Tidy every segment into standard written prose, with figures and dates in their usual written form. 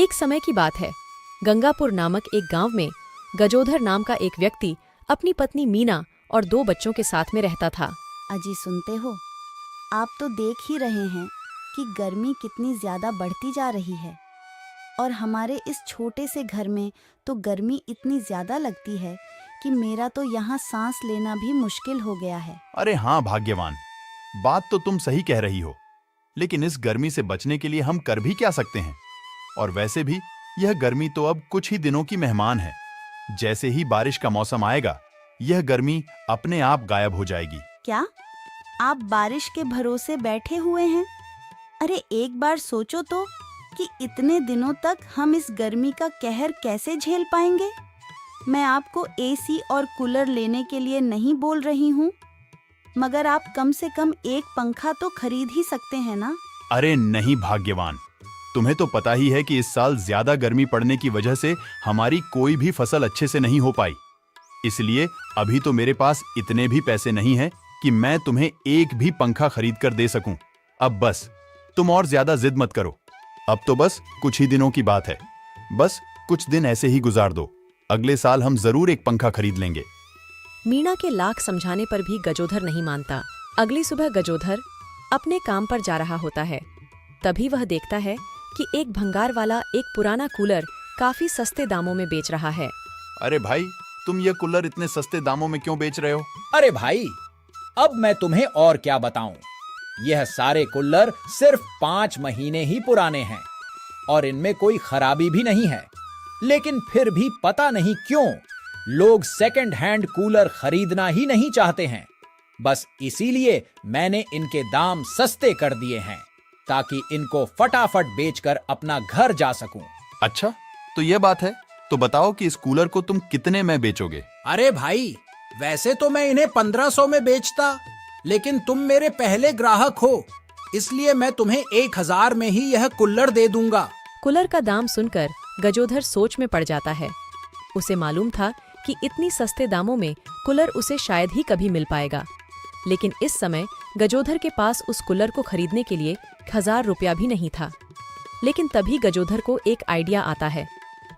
एक समय की बात है। गंगापुर नामक एक गांव में गजोधर नाम का एक व्यक्ति अपनी पत्नी मीना और 2 बच्चों के साथ में रहता था। अजी सुनते हो, आप तो देख ही रहे हैं कि गर्मी कितनी ज्यादा बढ़ती जा रही है और हमारे इस छोटे से घर में तो गर्मी इतनी ज्यादा लगती है कि मेरा तो यहाँ सांस लेना भी मुश्किल हो गया है। अरे हाँ भाग्यवान, बात तो तुम सही कह रही हो, लेकिन इस गर्मी से बचने के लिए हम कर भी क्या सकते हैं। और वैसे भी यह गर्मी तो अब कुछ ही दिनों की मेहमान है। जैसे ही बारिश का मौसम आएगा, यह गर्मी अपने आप गायब हो जाएगी। क्या आप बारिश के भरोसे बैठे हुए हैं? अरे एक बार सोचो तो कि इतने दिनों तक हम इस गर्मी का कहर कैसे झेल पाएंगे। मैं आपको एसी और कूलर लेने के लिए नहीं बोल रही हूँ, मगर आप कम से कम एक पंखा तो खरीद ही सकते हैं ना। अरे नहीं भाग्यवान, तुम्हें तो पता ही है कि इस साल ज्यादा गर्मी पड़ने की वजह से हमारी कोई भी फसल अच्छे से नहीं हो पाई। इसलिए अभी तो मेरे पास इतने भी पैसे नहीं हैं कि मैं तुम्हें एक भी पंखा खरीद कर दे सकूं। अब बस तुम और ज्यादा जिद मत करो। अब तो बस कुछ ही दिनों की बात है। बस कुछ दिन ऐसे ही गुजार दो। अगले साल हम जरूर एक पंखा खरीद लेंगे। मीना के लाख समझाने पर भी गजोधर नहीं मानता। अगली सुबह गजोधर अपने काम पर जा रहा होता है। तभी वह देखता है कि एक भंगार वाला एक पुराना कूलर काफी सस्ते दामों में बेच रहा है। अरे भाई, तुम ये कूलर इतने सस्ते दामों में क्यों बेच रहे हो? अरे भाई, अब मैं तुम्हें और क्या बताऊं। यह सारे कूलर सिर्फ 5 महीने ही पुराने हैं और इनमें कोई खराबी भी नहीं है, लेकिन फिर भी पता नहीं क्यों लोग सेकंड हैंड कूलर खरीदना ही नहीं चाहते हैं। बस इसीलिए मैंने इनके दाम सस्ते कर दिए हैं ताकि इनको फटाफट बेचकर अपना घर जा सकूं। अच्छा, तो यह बात है। तो बताओ कि इस कूलर को तुम कितने में बेचोगे? अरे भाई, वैसे तो मैं इन्हें 1500 में बेचता, लेकिन तुम मेरे पहले ग्राहक हो, इसलिए मैं तुम्हें 1000 में ही यह कूलर दे दूंगा। कूलर का दाम सुनकर गजोधर सोच में पड़ जाता है। उसे मालूम था कि इतनी सस्ते दामों में कूलर उसे शायद ही कभी मिल पाएगा, लेकिन इस समय गजोधर के पास उस कूलर को खरीदने के लिए 1000 रुपया भी नहीं था। लेकिन तभी गजोधर को एक आइडिया आता है।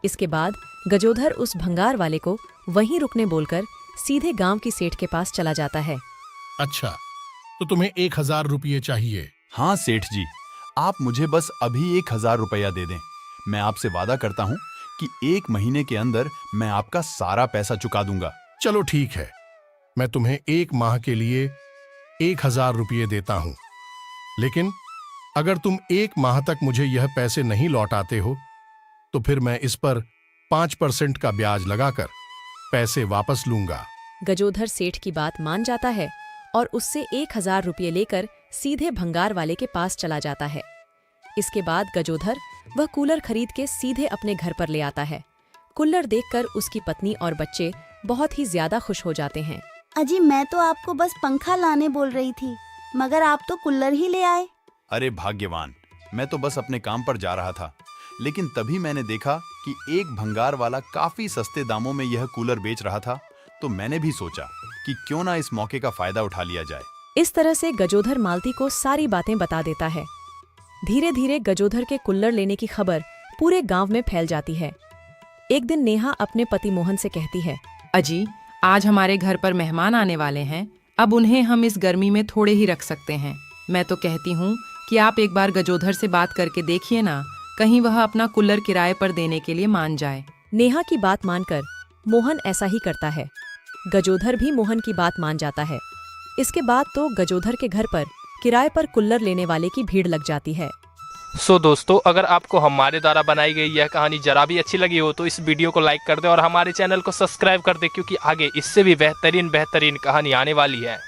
इसके बाद गजोधर उस भंगार वाले को वहीं रुकने बोलकर सीधे गांव की सेठ के पास चला जाता है। अच्छा, तो तुम्हें 1000 रुपये चाहिए? हाँ सेठ जी, आप मुझे बस अभी 1000 रुपया दे दें। मैं आपसे वादा करता हूँ कि 1 महीने के अंदर मैं आपका सारा पैसा चुका दूंगा। चलो ठीक है, मैं तुम्हें 1 माह के लिए 1000 रुपये देता हूं, लेकिन अगर तुम 1 माह तक मुझे यह पैसे नहीं लौटाते हो तो फिर मैं इस पर 5% का ब्याज लगाकर पैसे वापस लूंगा। गजोधर सेठ की बात मान जाता है और उससे 1000 रुपये लेकर सीधे भंगार वाले के पास चला जाता है। इसके बाद गजोधर वह कूलर खरीद के सीधे अपने घर पर ले आता है। कूलर देखकर उसकी पत्नी और बच्चे बहुत ही ज्यादा खुश हो जाते हैं। अजी, मैं तो आपको बस पंखा लाने बोल रही थी, मगर आप तो कूलर ही ले आए। अरे भाग्यवान, मैं तो बस अपने काम पर जा रहा था, लेकिन तभी मैंने देखा कि एक भंगार वाला काफी सस्ते दामों में यह कूलर बेच रहा था, तो मैंने भी सोचा कि क्यों ना इस मौके का फायदा उठा लिया जाए। इस तरह से गजोधर मालती को सारी बातें बता देता है। धीरे धीरे गजोधर के कूलर लेने की खबर पूरे गांव में फैल जाती है। एक दिन नेहा अपने पति मोहन से कहती है, अजी, आज हमारे घर पर मेहमान आने वाले हैं, अब उन्हें हम इस गर्मी में थोड़े ही रख सकते हैं। मैं तो कहती हूँ कि आप एक बार गजोधर से बात करके देखिए ना, कहीं वह अपना कूलर किराए पर देने के लिए मान जाए। नेहा की बात मानकर मोहन ऐसा ही करता है। गजोधर भी मोहन की बात मान जाता है। इसके बाद तो गजोधर के घर पर किराए पर कूलर लेने वाले की भीड़ लग जाती है। सो दोस्तों, अगर आपको हमारे द्वारा बनाई गई यह कहानी जरा भी अच्छी लगी हो तो इस वीडियो को लाइक कर दें और हमारे चैनल को सब्सक्राइब कर दें, क्योंकि आगे इससे भी बेहतरीन कहानी आने वाली है।